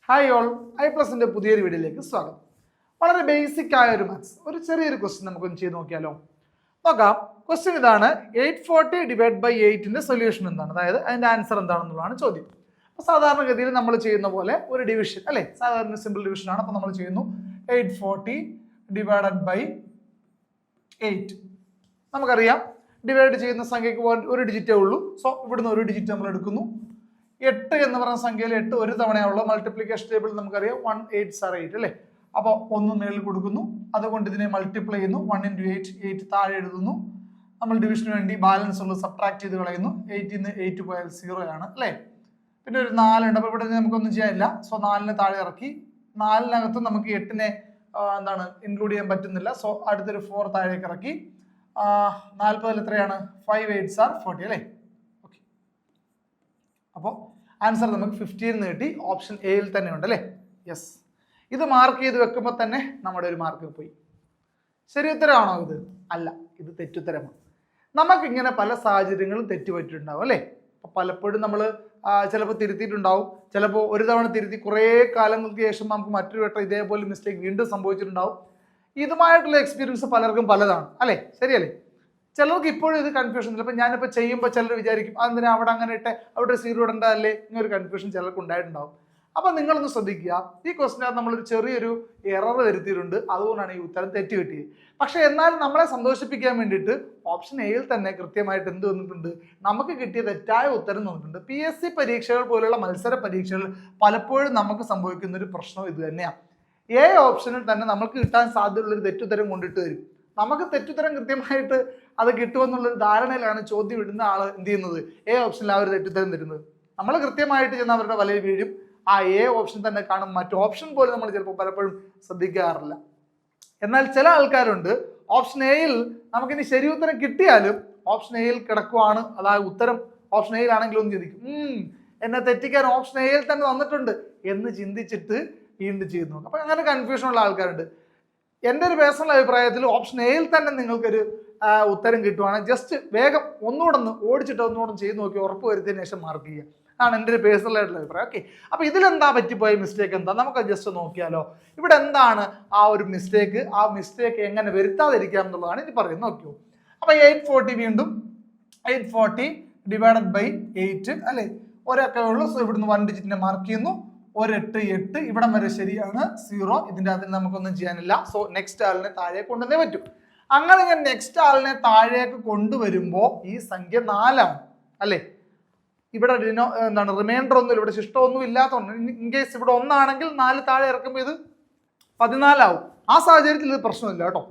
Hi all, iPlusന്റെ പുതിയൊരു വീഡിയോയിലേക്ക് സ്വാഗതം. വളരെ ബേസിക് ആയ ഒരു മാത്സ്, ഒരു ചെറിയൊരു ക്വസ്റ്റ്യൻ നമുക്കൊന്ന് ചെയ്ത് നോക്കിയാലോ. നോക്കാം. ക്വസ്റ്റ്യൻ ഇതാണ്, 840 ഡിവൈഡ് ബൈ 8ന്റെ സൊല്യൂഷൻ എന്താണ്, അതായത് അതിന്റെ ആൻസർ എന്താണെന്നുള്ളതാണ് ചോദ്യം. അപ്പോൾ സാധാരണഗതിയിൽ നമ്മൾ ചെയ്യുന്ന പോലെ ഒരു ഡിവിഷൻ അല്ലേ, സാധാരണ സിമ്പിൾ ഡിവിഷൻ ആണ്. അപ്പോൾ നമ്മൾ ചെയ്യുന്നു 840 ഡിവൈഡഡ് ബൈ 8. നമുക്കറിയാം ഡിവൈഡ് ചെയ്യുന്ന സംഖ്യക്ക് ഒരു ഡിജിറ്റേ ഉള്ളൂ. സോ ഇവിടുന്ന് ഒരു ഡിജിറ്റ് നമ്മൾ എടുക്കുന്നു. 8 എന്ന് പറയുന്ന സംഖ്യയിൽ 8 ഒരു തവണയുള്ള മൾട്ടിപ്ലിക്കേഷൻ ടേബിൾ നമുക്കറിയാം 1 8 are 8 അല്ലേ. അപ്പോൾ 1 മേളിൽ കൊടുക്കുന്നു, അതുകൊണ്ട് ഇതിനെ മൾട്ടിപ്ലൈ ചെയ്യുന്നു. 1 into 8, 8 താഴെ എഴുതുന്നു. നമ്മൾ ഡിവിഷന് വേണ്ടി ബാലൻസ് ഉള്ളത് സബ്ട്രാക്ട് ചെയ്ത് കളയുന്നു. 8 ന്ന് 8 പോയാൽ 0 ആണ് അല്ലേ. പിന്നെ ഒരു 4 ഉണ്ട്, അപ്പോൾ ഇവിടെ നമുക്കൊന്നും ചെയ്യാനില്ല. സോ 4നെ താഴെ ഇറക്കി. 4നകത്ത് നമുക്ക് 8നെ ഇൻക്ലൂഡ് ചെയ്യാൻ പറ്റുന്നില്ല. സോ അടുത്തൊരു 4 താഴേക്ക് ഇറക്കി. 40 എത്രയാണ്? 5 8s are 40 അല്ലേ. ഓക്കെ, അപ്പോൾ ആൻസർ നമുക്ക് 15 കിട്ടി. ഓപ്ഷൻ എയിൽ തന്നെ ഉണ്ട് അല്ലേ. യെസ്, ഇത് മാർക്ക് ചെയ്ത് വെക്കുമ്പോൾ തന്നെ നമ്മുടെ ഒരു മാർക്ക് പോയി. ശരി ഉത്തരമാണോ ഇത്? അല്ല, ഇത് തെറ്റുത്തരമാണ്. നമുക്കിങ്ങനെ പല സാഹചര്യങ്ങളും തെറ്റുപറ്റിയിട്ടുണ്ടാവും അല്ലേ. അപ്പോൾ പലപ്പോഴും നമ്മൾ ചിലപ്പോൾ തിരുത്തിയിട്ടുണ്ടാവും, ചിലപ്പോൾ ഒരു തവണ തിരുത്തി കുറേ കാലങ്ങൾക്ക് ശേഷം നമുക്ക് മറ്റൊരു വട്ടം ഇതേപോലെ മിസ്റ്റേക്ക് വീണ്ടും സംഭവിച്ചിട്ടുണ്ടാവും. ഇതുമായിട്ടുള്ള എക്സ്പീരിയൻസ് പലർക്കും പലതാണ് അല്ലേ, ശരിയല്ലേ. ചിലർക്ക് ഇപ്പോഴും ഇത് കൺഫ്യൂഷൻ. ചിലപ്പോൾ ഞാനിപ്പോൾ ചെയ്യുമ്പോൾ ചിലർ വിചാരിക്കും അതെന്തിനാ അവിടെ അങ്ങനെ ഇട്ടെ, അവിടെ 0 ഇടണ്ടല്ലേ, ഇങ്ങനൊരു കൺഫ്യൂഷൻ ചിലർക്ക് ഉണ്ടായിട്ടുണ്ടാവും. അപ്പം നിങ്ങളൊന്ന് ശ്രദ്ധിക്കുക, ഈ ക്വസ്റ്റിനകത്ത് നമ്മളൊരു ചെറിയൊരു എറർ വരുത്തിയിട്ടുണ്ട്, അതുകൊണ്ടാണ് ഈ ഉത്തരം തെറ്റ് കിട്ടിയത്. പക്ഷെ എന്നാലും നമ്മളെ സന്തോഷിപ്പിക്കാൻ വേണ്ടിയിട്ട് ഓപ്ഷൻ എയിൽ തന്നെ കൃത്യമായിട്ട് എന്ത് വന്നിട്ടുണ്ട്, നമുക്ക് കിട്ടിയ തെറ്റായ ഉത്തരം വന്നിട്ടുണ്ട്. PSC പരീക്ഷകൾ പോലുള്ള മത്സര പരീക്ഷകൾ പലപ്പോഴും നമുക്ക് സംഭവിക്കുന്ന ഒരു പ്രശ്നം ഇത് തന്നെയാണ്. A ഓപ്ഷനിൽ തന്നെ നമുക്ക് കിട്ടാൻ സാധ്യതയുള്ളൊരു തെറ്റുത്തരം കൊണ്ടിട്ട് വരും. നമുക്ക് തെറ്റുത്തരം കൃത്യമായിട്ട് അത് കിട്ടുമെന്നുള്ളൊരു ധാരണയിലാണ് ചോദ്യം ഇടുന്ന ആൾ എന്ത് ചെയ്യുന്നത്, A ഓപ്ഷനിൽ ആ ഒരു തെറ്റുത്തരം തരുന്നത്. നമ്മൾ കൃത്യമായിട്ട് ചെന്ന് അവരുടെ വലയിൽ വീഴും. ആ A ഓപ്ഷൻ തന്നെ കാണും, മറ്റു ഓപ്ഷൻ പോലും നമ്മൾ ചിലപ്പോൾ പലപ്പോഴും ശ്രദ്ധിക്കാറില്ല. എന്നാൽ ചില ആൾക്കാരുണ്ട് ഓപ്ഷൻ എയിൽ നമുക്കിനി ശരി ഉത്തരം കിട്ടിയാലും ഓപ്ഷൻ എയിൽ കിടക്കുവാണ്, അതായത് ഉത്തരം ഓപ്ഷൻ എയിലാണെങ്കിലും ഒന്ന് ചിന്തിക്കും, എന്നെ തെറ്റിക്കാൻ ഓപ്ഷൻ എയിൽ തന്നെ വന്നിട്ടുണ്ട് എന്ന് ചിന്തിച്ചിട്ട് വീണ്ടും ചെയ്യുന്നു. അപ്പം അങ്ങനെ കൺഫ്യൂഷൻ ഉള്ള ആൾക്കാരുണ്ട്. എൻ്റെ ഒരു പേഴ്സണൽ അഭിപ്രായത്തിൽ ഓപ്ഷൻ എയിൽ തന്നെ നിങ്ങൾക്കൊരു ഉത്തരം കിട്ടുവാണ്, ജസ്റ്റ് വേഗം ഒന്നുകൂടെ ഓടിച്ചിട്ട് ഒന്നുകൂടെ ചെയ്ത് നോക്കി ഉറപ്പ് വരുത്തിയതിനു ശേഷം മാർക്ക് ചെയ്യുക. ആണ് എൻ്റെ ഒരു പേഴ്സണൽ ആയിട്ടുള്ള അഭിപ്രായം. ഓക്കെ, അപ്പോൾ ഇതിലെന്താ പറ്റിപ്പോയ മിസ്റ്റേക്ക് എന്താ നമുക്ക് ജസ്റ്റ് നോക്കിയാലോ. ഇവിടെ എന്താണ് ആ ഒരു മിസ്റ്റേക്ക്, ആ മിസ്റ്റേക്ക് എങ്ങനെ വരുത്താതിരിക്കാം എന്നുള്ളതാണ് ഇനി പറയുന്നത്. നോക്കിയോ, അപ്പോൾ 840 വീണ്ടും 840 ഡിവൈഡഡ് ബൈ 8 അല്ലേ, ഒരൊക്കെ ഉള്ളൂ. സോ ഇവിടുന്ന് 1 ഡിജിറ്റിനെ മാർക്ക് ചെയ്യുന്നു. 1 8 8 ഇവിടം വരെ ശരിയാണ്, 0. ഇതിൻ്റെ അതിൽ നമുക്കൊന്നും ചെയ്യാനില്ല. സോ നെക്സ്റ്റ് ആളിനെ താഴേക്ക് കൊണ്ടുവന്നേ പറ്റും. അങ്ങനെ ഞാൻ നെക്സ്റ്റ് ആളിനെ താഴേക്ക് കൊണ്ടുവരുമ്പോൾ ഈ സംഖ്യ 4 ആണ് അല്ലേ. ഇവിടെ റിമൈൻഡർ ഒന്നുമില്ല, ഇവിടെ ശിഷ്ടമൊന്നും ഇല്ലാത്തതുകൊണ്ട് ഇൻ കേസ് ഇവിടെ 1 ആണെങ്കിൽ 4 താഴെ ഇറക്കുമ്പോൾ ഇത് 14 ആവും. ആ സാഹചര്യത്തിൽ ഇത് പ്രശ്നമില്ല കേട്ടോ.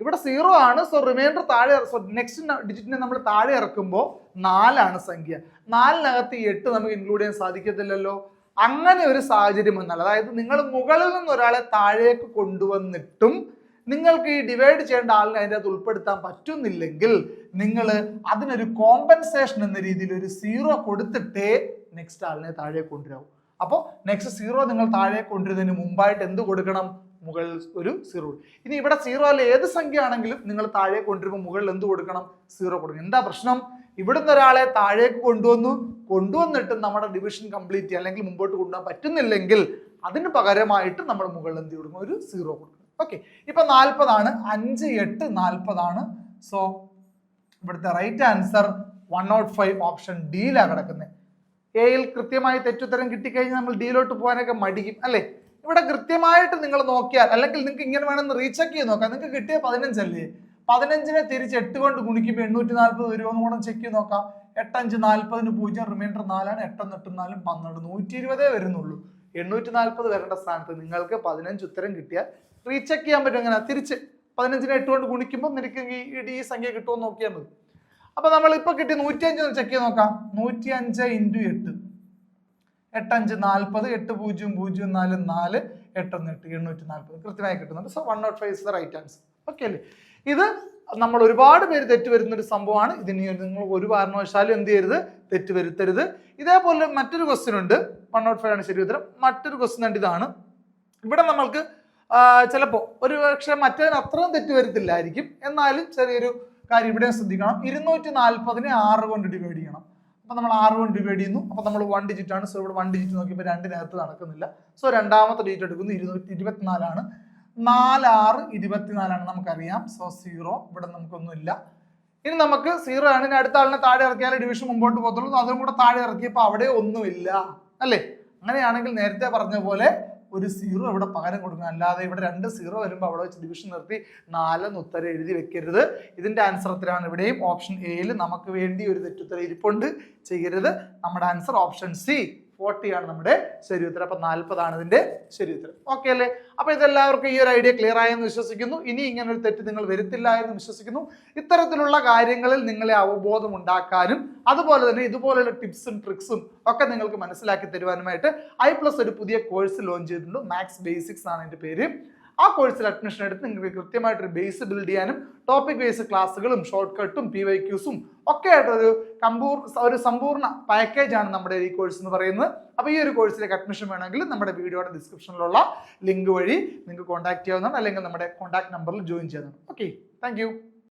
ഇവിടെ 0 ആണ്. സോ റിമൈൻഡർ താഴെ, സോ നെക്സ്റ്റ് ഡിജിറ്റിനെ നമ്മൾ താഴെ ഇറക്കുമ്പോൾ 4 ആണ് സംഖ്യ. 4നകത്ത് 8 നമുക്ക് ഇൻക്ലൂഡ് ചെയ്യാൻ സാധിക്കത്തില്ലല്ലോ. അങ്ങനെ ഒരു സാഹചര്യം വന്നാൽ, അതായത് നിങ്ങൾ മുകളിൽ നിന്ന് ഒരാളെ താഴേക്ക് കൊണ്ടുവന്നിട്ടും നിങ്ങൾക്ക് ഈ ഡിവൈഡ് ചെയ്യേണ്ട ആളിനെ അതിൻ്റെ അകത്ത് ഉൾപ്പെടുത്താൻ പറ്റുന്നില്ലെങ്കിൽ നിങ്ങൾ അതിനൊരു കോമ്പൻസേഷൻ എന്ന രീതിയിൽ ഒരു 0 കൊടുത്തിട്ടേ നെക്സ്റ്റ് ആളിനെ താഴെ കൊണ്ടുവരാവും. അപ്പോൾ നെക്സ്റ്റ് 0 നിങ്ങൾ താഴെ കൊണ്ടുവരുന്നതിന് മുമ്പായിട്ട് എന്ത് കൊടുക്കണം, മുകളിൽ ഒരു 0. ഇനി ഇവിടെ 0 അല്ല ഏത് സംഖ്യ ആണെങ്കിലും നിങ്ങൾ താഴെ കൊണ്ടുവരുമ്പോൾ മുകളിൽ എന്ത് കൊടുക്കണം, 0 കൊടുക്കണം. എന്താ പ്രശ്നം, ഇവിടുന്ന് ഒരാളെ താഴേക്ക് കൊണ്ടുവന്നിട്ട് നമ്മുടെ ഡിവിഷൻ കംപ്ലീറ്റ് ചെയ്യാൻ അല്ലെങ്കിൽ മുമ്പോട്ട് കൊണ്ടുപോകാൻ പറ്റുന്നില്ലെങ്കിൽ അതിന് പകരമായിട്ട് നമ്മൾ മുകളിൽ എന്ത് കൊടുക്കണം, ഒരു 0 കൊടുക്കണം. ഓക്കെ, ഇപ്പൊ 40 ആണ്, 5 8 40 ആണ്. സോ ഇവിടുത്തെ റൈറ്റ് ആൻസർ 105 ഓപ്ഷൻ ഡിയിലാണ് കിടക്കുന്നത്. എയിൽ കൃത്യമായി തെറ്റുത്തരം കിട്ടിക്കഴിഞ്ഞാൽ നമ്മൾ ഡിയിലോട്ട് പോകാനൊക്കെ മടിക്കും അല്ലേ. ഇവിടെ കൃത്യമായിട്ട് നിങ്ങൾ നോക്കിയാൽ, അല്ലെങ്കിൽ നിങ്ങൾക്ക് ഇങ്ങനെ വേണമെന്ന് റീചെക്ക് ചെയ്ത് നോക്കാം. നിങ്ങൾക്ക് കിട്ടിയ 15 അല്ലേ, 15നെ തിരിച്ച് 8 കൊണ്ട് ഗുണിക്കുമ്പോൾ 840 വരുമോന്ന് കൂടെ ചെക്ക് ചെയ്ത് നോക്കാം. 8 5 40 0, റിമൈൻഡർ 4 ആണ്. 8 8 4 12, 120 വരുന്നുള്ളൂ. 840 വരേണ്ട സ്ഥാനത്ത് നിങ്ങൾക്ക് 15 ഉത്തരം കിട്ടിയാൽ റീചെക്ക് ചെയ്യാൻ പറ്റും. എങ്ങനെ, തിരിച്ച് 15നെ 8 കൊണ്ട് ഗുണിക്കുമ്പോൾ നിനക്ക് ഈ സംഖ്യ കിട്ടുമെന്ന് നോക്കിയാൽ മതി. അപ്പൊ നമ്മൾ ഇപ്പൊ കിട്ടിയ 105 ചെക്ക് ചെയ്ത് നോക്കാം. 105 into 8, 8 5 40, 8 0 0 4 4, 8 1 8, 840 കൃത്യമായി കിട്ടുന്നുണ്ട്. So 105 is the right answer. Okay അല്ലേ. ഇത് നമ്മൾ ഒരുപാട് പേര് തെറ്റ് വരുന്ന ഒരു സംഭവമാണ്. ഇതിന് നിങ്ങൾ ഒരു കാരണവശാലും എന്ത് ചെയ്യരുത്, തെറ്റ് വരുത്തരുത്. ഇതേപോലെ മറ്റൊരു ക്വസ്റ്റ്യൻ ഉണ്ട്, 105 ആണ് ശരി ഉത്തരം. മറ്റൊരു ക്വസ്റ്റ്യൻ ഉണ്ട്, ഇതാണ്. ഇവിടെ നമ്മൾക്ക് ചിലപ്പോൾ ഒരു പക്ഷേ മറ്റേതിന് അത്രയും തെറ്റ് വരുത്തില്ലായിരിക്കും, എന്നാലും ചെറിയൊരു കാര്യം ഇവിടെ ശ്രദ്ധിക്കണം. 240നെ 6 കൊണ്ട് ഡിവൈഡ് ചെയ്യണം. അപ്പോൾ നമ്മൾ 6 കൊണ്ട് ഡിവൈഡ് ചെയ്യുന്നു. അപ്പോൾ നമ്മൾ 1 ഡിജിറ്റ് ആണ്. സോ ഇവിടെ 1 ഡിജിറ്റ് നോക്കിയപ്പോൾ 2-നകത്ത് നടക്കുന്നില്ല. സോ രണ്ടാമത്തെ ഡിജിറ്റ് എടുക്കുന്നു. 224 ആണ്. 4 6 24 ആണ് നമുക്കറിയാം. സോ 0 ഇവിടെ നമുക്കൊന്നുമില്ല. ഇനി നമുക്ക് 0 ആണ്. ഇനി അടുത്ത ആളിനെ താഴെ ഇറക്കിയാലേ ഡിവിഷൻ മുമ്പോട്ട് പോകത്തുള്ളൂ. അതും കൂടെ താഴെ ഇറക്കിയപ്പോൾ അവിടെ ഒന്നുമില്ല അല്ലേ? അങ്ങനെയാണെങ്കിൽ നേരത്തെ പറഞ്ഞ പോലെ ഒരു 0 ഇവിടെ പകരം കൊടുക്കണം. അല്ലാതെ ഇവിടെ 2 0 വരുമ്പോൾ അവിടെ വെച്ച് ഡിവിഷൻ നിർത്തി 4 എന്ന് ഉത്തരം എഴുതി വെക്കരുത്. ഇതിന്റെ ആൻസർ ഉത്തരമാണ് ഇവിടെയും ഓപ്ഷൻ എയിൽ നമുക്ക് വേണ്ടി ഒരു തെറ്റുത്തരം ഇരിപ്പുണ്ട്. ചെയ്യരുത്. നമ്മുടെ ആൻസർ ഓപ്ഷൻ സി 40 ആണ് നമ്മുടെ ശരി ഉത്തരം. അപ്പൊ 40 ആണ് ഇതിന്റെ ശരി ഉത്തരം. ഓക്കെ അല്ലേ? അപ്പൊ ഇതെല്ലാവർക്കും ഈ ഒരു ഐഡിയ ക്ലിയർ ആയെന്ന് വിശ്വസിക്കുന്നു. ഇനി ഇങ്ങനെ ഒരു തെറ്റ് നിങ്ങൾ വരുത്തില്ല എന്ന് വിശ്വസിക്കുന്നു. ഇത്തരത്തിലുള്ള കാര്യങ്ങളിൽ നിങ്ങളെ അവബോധം ഉണ്ടാക്കാനും അതുപോലെ തന്നെ ഇതുപോലുള്ള ടിപ്സും ട്രിക്സും ഒക്കെ നിങ്ങൾക്ക് മനസ്സിലാക്കി തരുവാനുമായിട്ട് i+ ഒരു പുതിയ കോഴ്സ് ലോഞ്ച് ചെയ്തിട്ടുണ്ട്. മാത്സ് ബേസിക്സ് ആണ് അതിന്റെ പേര്. ആ കോഴ്സിൽ അഡ്മിഷൻ എടുത്ത് നിങ്ങൾക്ക് കൃത്യമായിട്ടൊരു ബേസ് ബിൽഡ് ചെയ്യാനും ടോപ്പിക് ബേസ് ക്ലാസ്സുകളും ഷോർട്ട് കട്ടും PYQസും ഒക്കെ ആയിട്ടൊരു സമ്പൂർണ്ണ പാക്കേജ് ആണ് നമ്മുടെ ഈ കോഴ്സ് എന്ന് പറയുന്നത്. അപ്പോൾ ഈ ഒരു കോഴ്സിലേക്ക് അഡ്മിഷൻ വേണമെങ്കിൽ നമ്മുടെ വീഡിയോയുടെ ഡിസ്ക്രിപ്ഷനിലുള്ള ലിങ്ക് വഴി നിങ്ങൾക്ക് കോൺടാക്ട് ചെയ്യാവുന്നതാണ്, അല്ലെങ്കിൽ നമ്മുടെ കോൺടാക്ട് നമ്പറിൽ ജോയിൻ ചെയ്യാവുന്നതാണ്. Okay, thank you.